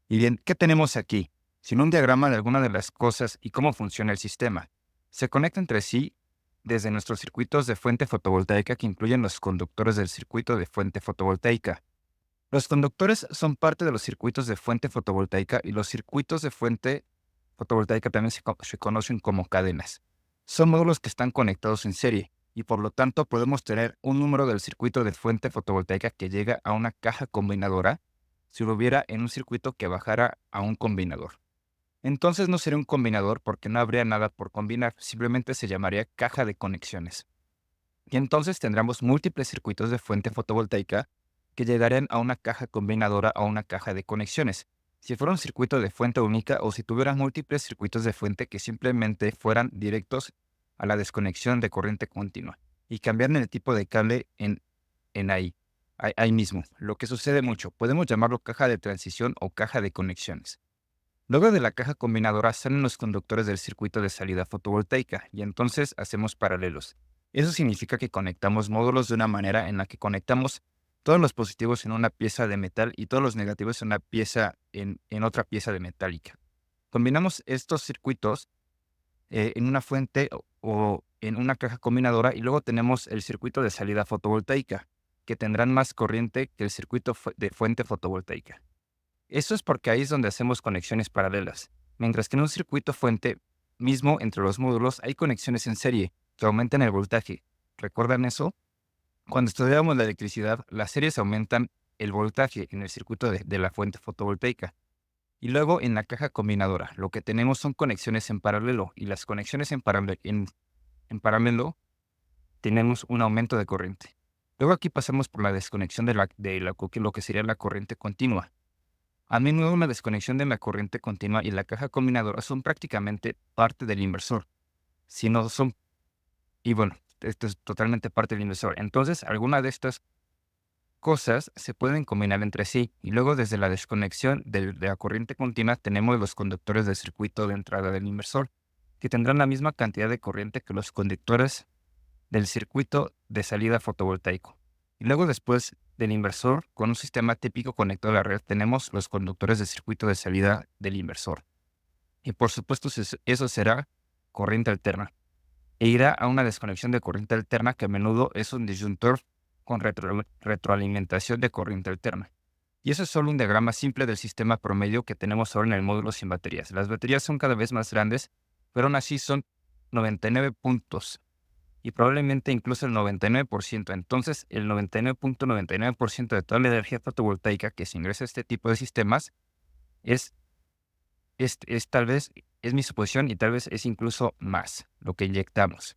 Y bien, ¿qué tenemos aquí? Sin un diagrama de alguna de las cosas y cómo funciona el sistema. Se conecta entre sí desde nuestros circuitos de fuente fotovoltaica que incluyen los conductores del circuito de fuente fotovoltaica. Los conductores son parte de los circuitos de fuente fotovoltaica y los circuitos de fuente fotovoltaica también se conocen como cadenas. Son módulos que están conectados en serie y por lo tanto podemos tener un número del circuito de fuente fotovoltaica que llega a una caja combinadora si lo hubiera en un circuito que bajara a un combinador. Entonces no sería un combinador porque no habría nada por combinar, simplemente se llamaría caja de conexiones. Y entonces tendríamos múltiples circuitos de fuente fotovoltaica que llegarían a una caja combinadora o una caja de conexiones. Si fuera un circuito de fuente única o si tuvieran múltiples circuitos de fuente que simplemente fueran directos a la desconexión de corriente continua y cambiaran el tipo de cable en ahí mismo. Lo que sucede mucho, podemos llamarlo caja de transición o caja de conexiones. Luego de la caja combinadora salen los conductores del circuito de salida fotovoltaica y entonces hacemos paralelos. Eso significa que conectamos módulos de una manera en la que conectamos todos los positivos en una pieza de metal y todos los negativos en una pieza en otra pieza de metálica. Combinamos estos circuitos en una fuente o en una caja combinadora y luego tenemos el circuito de salida fotovoltaica, que tendrán más corriente que el circuito de fuente fotovoltaica. Eso es porque ahí es donde hacemos conexiones paralelas, mientras que en un circuito fuente mismo entre los módulos hay conexiones en serie que aumentan el voltaje. ¿Recuerdan eso? Cuando estudiábamos la electricidad, las series aumentan el voltaje en el circuito de la fuente fotovoltaica. Y luego en la caja combinadora, lo que tenemos son conexiones en paralelo, y las conexiones en paralelo tenemos un aumento de corriente. Luego aquí pasamos por la desconexión lo que sería la corriente continua. A menudo una desconexión de la corriente continua y la caja combinadora son prácticamente parte del inversor. Si no son, y bueno, esto es totalmente parte del inversor. Entonces, algunas de estas cosas se pueden combinar entre sí. Y luego desde la desconexión de la corriente continua tenemos los conductores del circuito de entrada del inversor, que tendrán la misma cantidad de corriente que los conductores del circuito de salida fotovoltaico. Y luego después del inversor, con un sistema típico conectado a la red, tenemos los conductores del circuito de salida del inversor. Y por supuesto eso será corriente alterna. E irá a una desconexión de corriente alterna que a menudo es un disyuntor con retroalimentación de corriente alterna. Y eso es solo un diagrama simple del sistema promedio que tenemos ahora en el módulo sin baterías. Las baterías son cada vez más grandes, pero aún así son 99 puntos y probablemente incluso el 99%. Entonces, el 99.99% de toda la energía fotovoltaica que se ingresa a este tipo de sistemas es, es tal vez, es mi suposición y tal vez es incluso más lo que inyectamos.